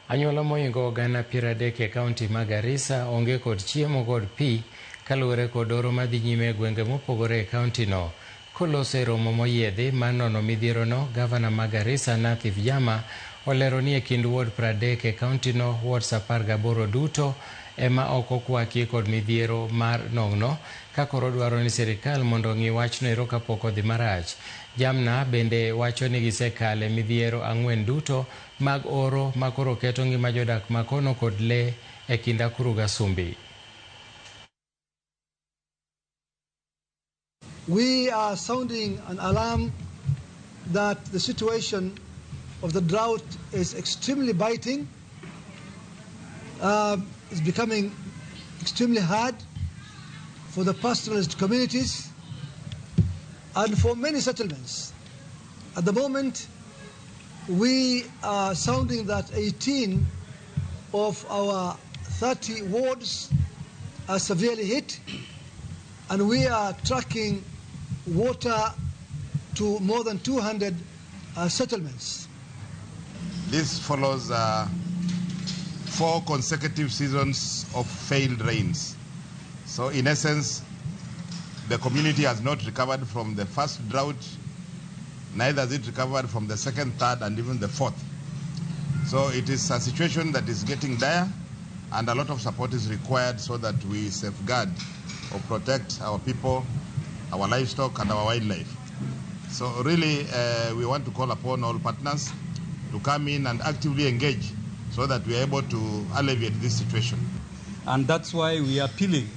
Anyuola moingo gana 30 e kaunti ma Garissa onge kod chiemo kod pi kaluore kod oro madhi nyime gwenge mopogore e kaunti no. Kolose romo moyiedhi mar nono midhiero no, Gavana ma Garissa Nathif Jama olero ni e kind ward 30 e kaunti no, ward 18 duto ema ok okwaki kod midhiero mar nong'no, ka koro dwaro ni sirikal mondo ng'i wachno ero kapok odhi marach. Jamna bende wacho ni gisekale midhiero 4 duto mag oro ma koro keto ngima jodak makono kod le e kind Akuru gi Sumbi. We are sounding an alarm that the situation of the drought is extremely biting. It's becoming extremely hard for the pastoralist communities and for many settlements. At the moment, we are sounding that 18 of our 30 wards are severely hit, and we are tracking water to more than 200 settlements. This follows 4 consecutive seasons of failed rains. So in essence, the community has not recovered from the first drought, neither has it recovered from the second, third, and even the fourth. So it is a situation that is getting dire, and a lot of support is required so that we safeguard or protect our people, our livestock, and our wildlife. So really, we want to call upon all partners to come in and actively engage so that we are able to alleviate this situation. And that's why we are appealing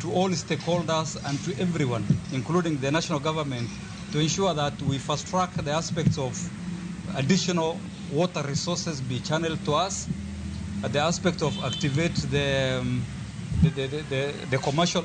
to all stakeholders and to everyone, including the national government, to ensure that we fast-track the aspects of additional water resources be channeled to us, the aspect of activate the commercial